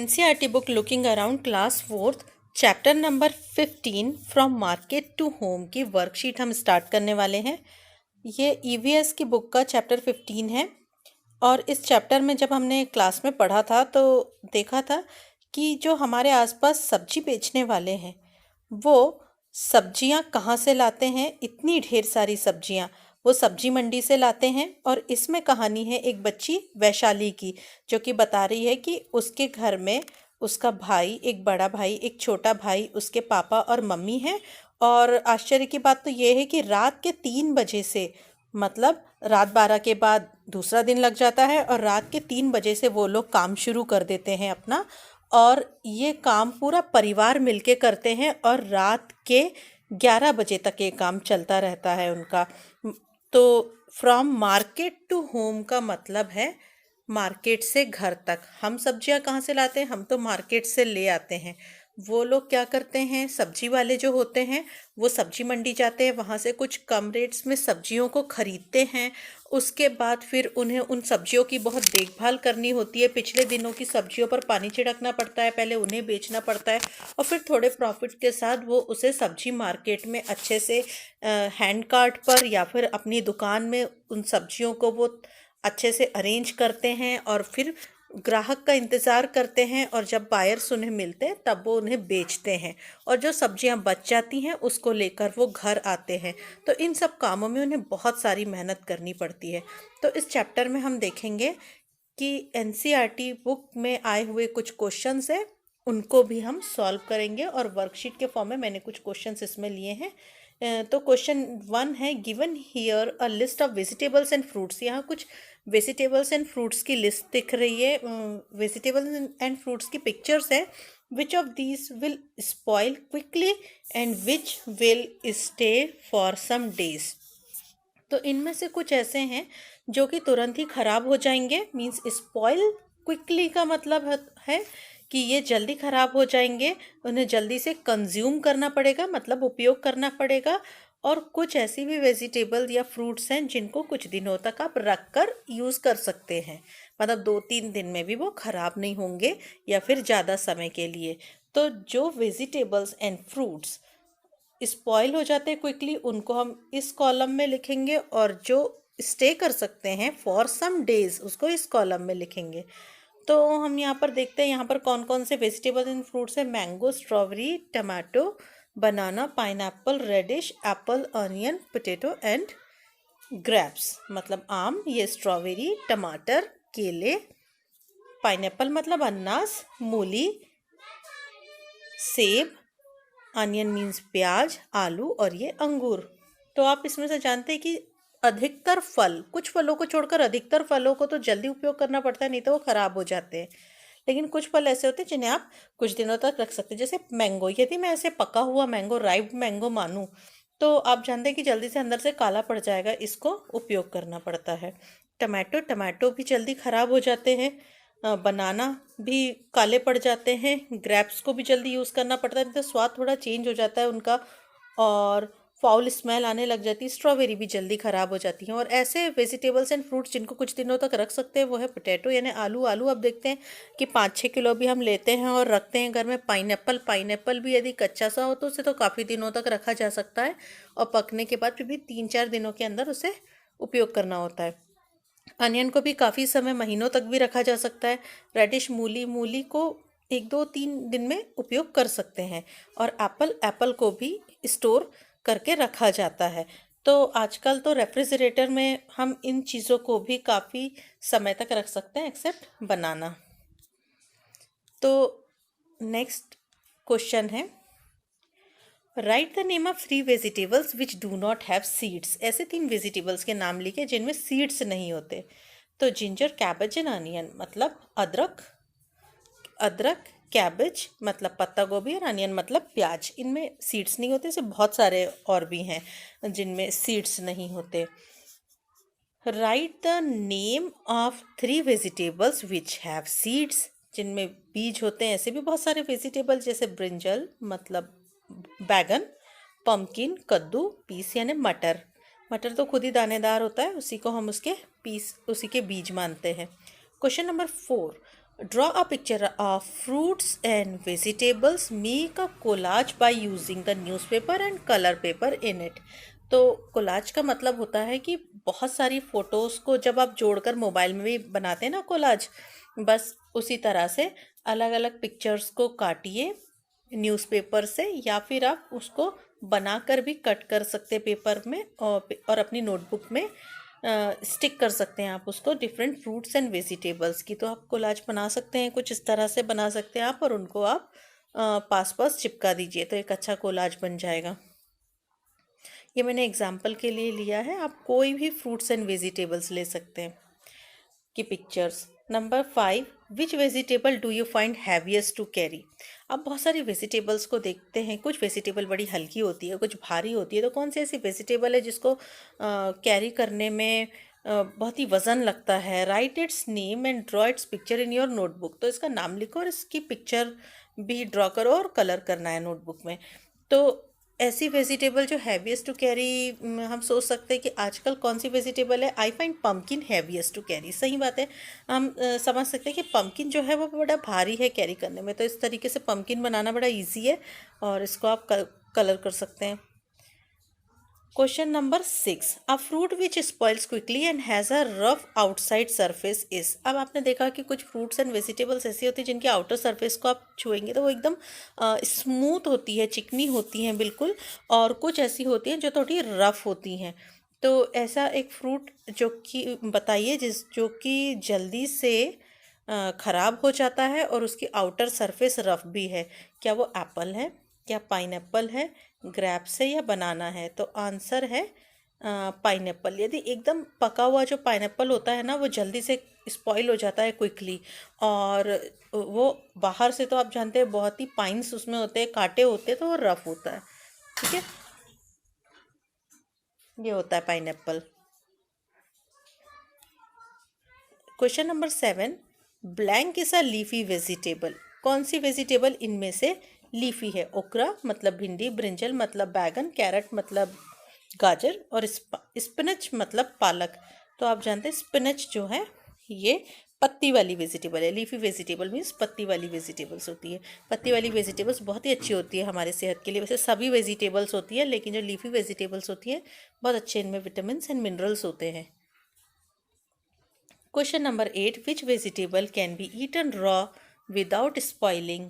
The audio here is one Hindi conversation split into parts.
NCERT book Looking Around class 4th chapter number 15 from market to home की वर्कशीट हम स्टार्ट करने वाले हैं। ये EVS की बुक का चैप्टर 15 है और इस चैप्टर में जब हमने क्लास में पढ़ा था तो देखा था कि जो हमारे आसपास सब्जी बेचने वाले हैं वो सब्जियां कहाँ से लाते हैं। इतनी ढेर सारी सब्जियां वो सब्जी मंडी से लाते हैं। और इसमें कहानी है एक बच्ची वैशाली की, जो कि बता रही है कि उसके घर में उसका भाई, एक बड़ा भाई, एक छोटा भाई, उसके पापा और मम्मी हैं। और आश्चर्य की बात तो ये है कि रात के 3 बजे से, मतलब रात 12 के बाद दूसरा दिन लग जाता है और रात के 3 बजे से वो लोग काम शुरू कर देते हैं अपना। और ये काम पूरा परिवार मिलके करते हैं और रात के 11 बजे तक ये काम चलता रहता है उनका। तो फ्रॉम मार्केट टू होम का मतलब है मार्केट से घर तक। हम सब्जियां कहाँ से लाते हैं? हम तो मार्केट से ले आते हैं। वो लोग क्या करते हैं, सब्जी वाले जो होते हैं वो सब्जी मंडी जाते हैं, वहाँ से कुछ कम रेट्स में सब्जियों को खरीदते हैं। उसके बाद फिर उन्हें उन सब्जियों की बहुत देखभाल करनी होती है। पिछले दिनों की सब्जियों पर पानी छिड़कना पड़ता है, पहले उन्हें बेचना पड़ता है और फिर थोड़े प्रॉफिट के साथ वो उसे सब्जी मार्केट में अच्छे से हैंड कार्ट पर या फिर अपनी दुकान में उन सब्जियों को वो अच्छे से अरेंज करते हैं और फिर ग्राहक का इंतज़ार करते हैं। और जब बायर्स उन्हें मिलते हैं तब वो उन्हें बेचते हैं और जो सब्जियां बच जाती हैं उसको लेकर वो घर आते हैं। तो इन सब कामों में उन्हें बहुत सारी मेहनत करनी पड़ती है। तो इस चैप्टर में हम देखेंगे कि NCERT बुक में आए हुए कुछ क्वेश्चंस हैं, उनको भी हम सॉल्व करेंगे और वर्कशीट के फॉर्म में मैंने कुछ क्वेश्चंस इसमें लिए हैं। तो क्वेश्चन 1 है, given here a list of vegetables and fruits. यहाँ कुछ वेजिटेबल्स एंड फ्रूट्स की लिस्ट दिख रही है। वेजिटेबल्स एंड फ्रूट्स की पिक्चर्स है। Which of these will spoil quickly and which will stay for some days. तो इनमें से कुछ ऐसे हैं जो कि तुरंत ही खराब हो जाएंगे। मीन्स स्पॉइल क्विकली का मतलब है कि ये जल्दी खराब हो जाएंगे, उन्हें जल्दी से कंज्यूम करना पड़ेगा, मतलब उपयोग करना पड़ेगा। और कुछ ऐसी भी वेजिटेबल या फ्रूट्स हैं जिनको कुछ दिनों तक आप रख कर यूज़ कर सकते हैं, मतलब 2-3 दिन में भी वो खराब नहीं होंगे या फिर ज़्यादा समय के लिए। तो जो वेजिटेबल्स एंड फ्रूट्स स्पॉइल हो जाते हैं क्विकली उनको हम इस कॉलम में लिखेंगे, और जो स्टे कर सकते हैं फॉर सम डेज उसको इस कॉलम में लिखेंगे। तो हम यहाँ पर देखते हैं यहाँ पर कौन कौन से वेजिटेबल्स एंड फ्रूट्स हैं। Mango, strawberry, tomato, banana, pineapple, radish, apple, onion, potato and grapes, मतलब आम। ये स्ट्रॉबेरी, टमाटर, केले, पाइनएप्पल मतलब अनानास, मूली, सेब, अनियन मीन्स प्याज, आलू, और ये अंगूर। तो आप इसमें से जानते हैं कि अधिकतर फल, कुछ फलों को छोड़कर अधिकतर फलों को तो जल्दी उपयोग करना पड़ता है, नहीं तो वो खराब हो जाते हैं। लेकिन कुछ फल ऐसे होते हैं जिन्हें आप कुछ दिनों तक रख सकते हैं। जैसे मैंगो, यदि मैं ऐसे पका हुआ मैंगो, राइप मैंगो मानूं तो आप जानते हैं कि जल्दी से अंदर से काला पड़ जाएगा, इसको उपयोग करना पड़ता है। टमाटो भी जल्दी खराब हो जाते हैं। बनाना भी काले पड़ जाते हैं। ग्रेप्स को भी जल्दी यूज़ करना पड़ता है, नहीं तो स्वाद थोड़ा चेंज हो जाता है उनका और फाउल स्मेल आने लग जाती है। स्ट्रॉबेरी भी जल्दी ख़राब हो जाती हैं। और ऐसे वेजिटेबल्स एंड फ्रूट्स जिनको कुछ दिनों तक रख सकते हैं वो है पोटैटो यानी आलू। आलू अब देखते हैं कि 5-6 किलो भी हम लेते हैं और रखते हैं घर में। पाइनएप्पल भी यदि कच्चा सा हो तो उसे तो काफ़ी दिनों तक रखा जा सकता है और पकने के बाद फिर भी 3-4 दिनों के अंदर उसे उपयोग करना होता है। अनियन को भी काफ़ी समय, महीनों तक भी रखा जा सकता है। रेडिश, मूली को 1-2-3 दिन में उपयोग कर सकते हैं। और एप्पल को भी स्टोर करके रखा जाता है। तो आजकल तो रेफ्रिजरेटर में हम इन चीज़ों को भी काफ़ी समय तक रख सकते हैं, एक्सेप्ट बनाना। तो नेक्स्ट क्वेश्चन है, right the name of 3 vegetables which do not have seeds. ऐसे 3 वेजिटेबल्स के नाम लिखे जिनमें सीड्स नहीं होते। तो जिंजर, कैबेज एंड अनियन, मतलब अदरक, कैबेज मतलब पत्ता गोभी और अनियन मतलब प्याज। इनमें सीड्स नहीं होते। ऐसे बहुत सारे और भी हैं जिनमें सीड्स नहीं होते। Right the name of 3 vegetables which have seeds, जिनमें बीज होते हैं। ऐसे भी बहुत सारे वेजिटेबल, जैसे ब्रिंजल मतलब बैगन, पम्पकिन कद्दू, पीस यानी मटर। मटर तो खुद ही दानेदार होता है, उसी को हम उसके पीस, उसी के बीज मानते हैं। Question number 4, Draw a picture of fruits and vegetables. Make a collage by using the newspaper and color paper in it. तो कोलाज का मतलब होता है कि बहुत सारी फोटोज़ को जब आप जोड़कर मोबाइल में भी बनाते हैं ना कोलाज, बस उसी तरह से अलग अलग पिक्चर्स को काटिए न्यूज़पेपर से, या फिर आप उसको बनाकर भी कट कर सकते हैं पेपर में, और अपनी नोटबुक में स्टिक कर सकते हैं आप उसको डिफरेंट फ्रूट्स एंड वेजिटेबल्स की। तो आप कोलाज बना सकते हैं, कुछ इस तरह से बना सकते हैं आप, और उनको आप पास पास चिपका दीजिए तो एक अच्छा कोलाज बन जाएगा। ये मैंने एग्जाम्पल के लिए लिया है, आप कोई भी फ्रूट्स एंड वेजिटेबल्स ले सकते हैं की pictures. Number 5, which vegetable do you find heaviest to carry. अब बहुत सारी वेजिटेबल्स को देखते हैं, कुछ वेजिटेबल बड़ी हल्की होती है, कुछ भारी होती है, तो कौन सी ऐसी वेजिटेबल है जिसको कैरी करने में बहुत ही वज़न लगता है। Right it's name and draw it's picture in your notebook. तो इसका नाम लिखो और इसकी पिक्चर भी ड्रॉ करो और कलर करना है नोटबुक में। तो ऐसी वेजिटेबल जो हैवीएस्ट टू कैरी, हम सोच सकते हैं कि आजकल कौन सी वेजिटेबल है। I find pumpkin heaviest to carry. सही बात है, हम समझ सकते हैं कि पम्पकिन जो है वो बड़ा भारी है कैरी करने में, तो इस तरीके से पम्पकिन बनाना बड़ा इजी है और इसको आप कलर कर सकते हैं। Question number 6, a fruit which spoils quickly and has a rough outside surface is. अब आपने देखा कि कुछ फ्रूट्स एंड वेजिटेबल्स ऐसी होती हैं जिनकी आउटर सरफेस को आप छुएंगे तो वो एकदम स्मूथ होती है, चिकनी होती हैं बिल्कुल, और कुछ ऐसी होती हैं जो थोड़ी रफ होती हैं। तो ऐसा एक फ्रूट जो कि बताइए जो कि जल्दी से ख़राब हो जाता है और उसकी आउटर सरफेस रफ भी है। क्या वो एप्पल है, क्या पाइनएप्पल है, ग्रेप्स है, या बनाना है। तो आंसर है पाइनएप्पल। यदि एकदम पका हुआ जो पाइनएप्पल होता है ना, वो जल्दी से स्पॉइल हो जाता है क्विकली, और वो बाहर से तो आप जानते हैं बहुत ही पाइन्स उसमें होते हैं, कांटे होते हैं, तो वो रफ होता है। ठीक है, ये होता है pineapple. Question number 7, blank is a leafy vegetable. कौन सी वेजिटेबल इनमें से लीफी है। ओकरा मतलब भिंडी, ब्रिंजल मतलब बैगन, कैरेट मतलब गाजर, और स्पिनच मतलब पालक। तो आप जानते हैं स्पिनच जो है ये पत्ती वाली वेजिटेबल है। लीफी वेजिटेबल मीन्स पत्ती वाली वेजिटेबल्स होती है। पत्ती वाली वेजिटेबल्स बहुत ही अच्छी होती है हमारे सेहत के लिए। वैसे सभी वेजिटेबल्स होती है, लेकिन जो लीफी वेजिटेबल्स होती है बहुत अच्छे, इनमें विटामिन एंड मिनरल्स होते हैं। Question number 8, which vegetable can be eaten raw without spoiling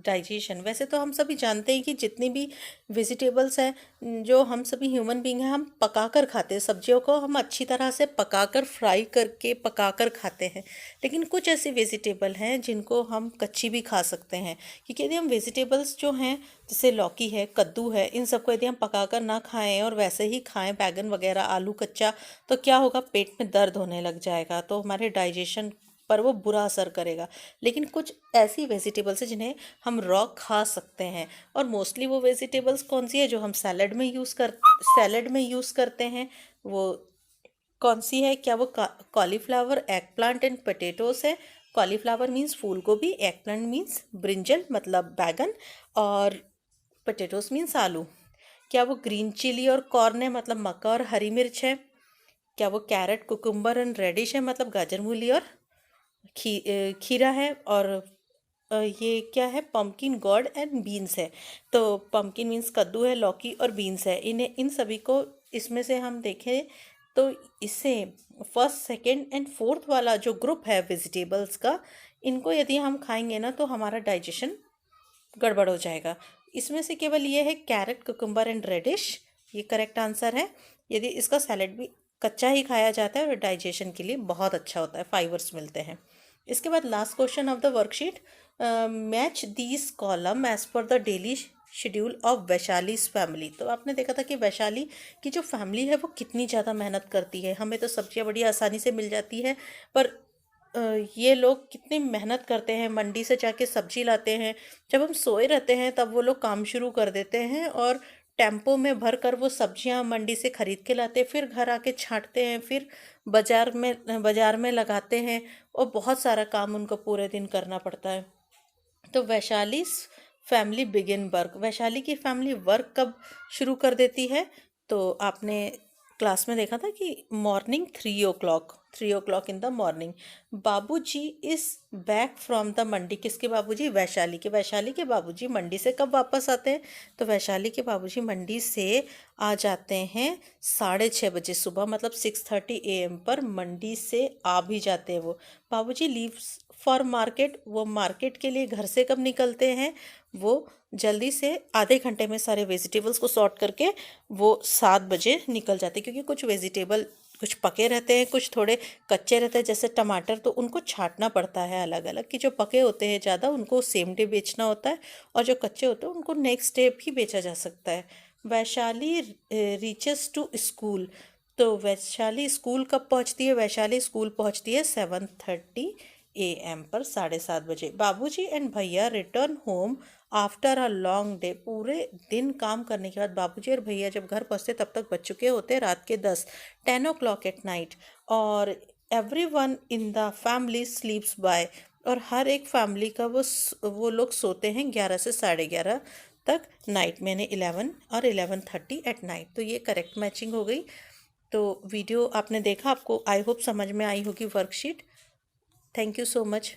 digestion. वैसे तो हम सभी जानते हैं कि जितनी भी वेजिटेबल्स हैं, जो हम सभी ह्यूमन बींग हैं, हम पकाकर खाते हैं। सब्जियों को हम अच्छी तरह से पकाकर, फ्राई करके पकाकर खाते हैं, लेकिन कुछ ऐसी वेजिटेबल हैं जिनको हम कच्ची भी खा सकते हैं। क्योंकि यदि हम वेजिटेबल्स जो हैं, जैसे लौकी है, कद्दू है, इन सबको यदि हम पकाकर ना खाएं और वैसे ही खाएं, बैगन वगैरह, आलू कच्चा, तो क्या होगा, पेट में दर्द होने लग जाएगा, तो हमारे डाइजेशन पर वो बुरा असर करेगा। लेकिन कुछ ऐसी वेजिटेबल्स हैं जिन्हें हम रॉ खा सकते हैं, और मोस्टली वो वेजिटेबल्स कौन सी है जो हम सैलड में यूज़ करते हैं, वो कौन सी है। क्या वो cauliflower, egg plant and potatoes है। कॉलीफ्लावर मीन्स फूल गोभी, एग प्लांट मीन्स ब्रिंजल मतलब बैगन, और पोटैटोस मीन्स आलू। क्या वो ग्रीन चिली और कॉर्न है मतलब मक्का और हरी मिर्च है। क्या वो कैरेट, कुकुम्बर एंड रेडिश है मतलब गाजर, मूली और खीरा है। और ये क्या है, पम्पकिन, गॉर्ड एंड बीन्स है। तो पम्पकिन मीन्स कद्दू है, लौकी और बीन्स है। इन सभी को इसमें से हम देखें तो इससे फर्स्ट, सेकंड एंड फोर्थ वाला जो ग्रुप है वेजिटेबल्स का, इनको यदि हम खाएंगे ना तो हमारा डाइजेशन गड़बड़ हो जाएगा। इसमें से केवल ये है कैरेट, कुकुम्बर एंड रेडिश, ये करेक्ट आंसर है। यदि इसका सैलेड भी कच्चा ही खाया जाता है और डाइजेशन के लिए बहुत अच्छा होता है, फाइबर्स मिलते हैं। इसके बाद last question of the worksheet, match these column as per the daily schedule of Vaishali's family. तो आपने देखा था कि वैशाली की जो फैमिली है वो कितनी ज़्यादा मेहनत करती है। हमें तो सब्जियां बड़ी आसानी से मिल जाती है, पर ये लोग कितनी मेहनत करते हैं, मंडी से जाके सब्जी लाते हैं। जब हम सोए रहते हैं तब वो लोग काम शुरू कर देते हैं, और टेम्पो में भर कर वो सब्जियां मंडी से खरीद के लाते हैं, फिर घर आके छांटते हैं, फिर बाजार में लगाते हैं, और बहुत सारा काम उनको पूरे दिन करना पड़ता है। तो Vaishali family begin work, Vaishali की फैमिली वर्क कब शुरू कर देती है। तो आपने क्लास में देखा था कि morning 3 o'clock in the morning बाबूजी इज बैक फ्रॉम द मंडी। किसके बाबूजी? वैशाली के बाबूजी मंडी से कब वापस आते हैं? तो वैशाली के बाबूजी मंडी से आ जाते हैं 6:30 बजे सुबह, मतलब 6:30 AM पर मंडी से आ भी जाते हैं वो। बाबूजी लीव्स फॉर मार्केट, वो मार्केट के लिए घर से कब निकलते हैं? वो जल्दी से आधे घंटे में सारे वेजिटेबल्स को सॉर्ट करके वो 7 बजे निकल जाते हैं, क्योंकि कुछ वेजिटेबल कुछ पके रहते हैं, कुछ थोड़े कच्चे रहते हैं, जैसे टमाटर, तो उनको छांटना पड़ता है अलग अलग, कि जो पके होते हैं ज़्यादा उनको सेम डे बेचना होता है, और जो कच्चे होते हैं उनको नेक्स्ट डे भी बेचा जा सकता है। वैशाली रीचेस टू स्कूल, तो वैशाली स्कूल कब पहुंचती है? वैशाली स्कूल पहुंचती है 7:30 AM पर, 7:30 बजे। बाबूजी एंड भैया return home after a long day, पूरे दिन काम करने के बाद बाबूजी और भैया जब घर पहुंचते तब तक बज चुके होते रात के 10 o'clock एट नाइट, और every one in the family sleeps by, और हर एक फैमिली का वो लोग सोते हैं 11 से 11:30 तक नाइट में, यानी 11 और 11:30 एट नाइट। तो ये करेक्ट मैचिंग हो गई। तो वीडियो आपने देखा, आपको आई होप समझ में आई होगी worksheet. Thank you so much.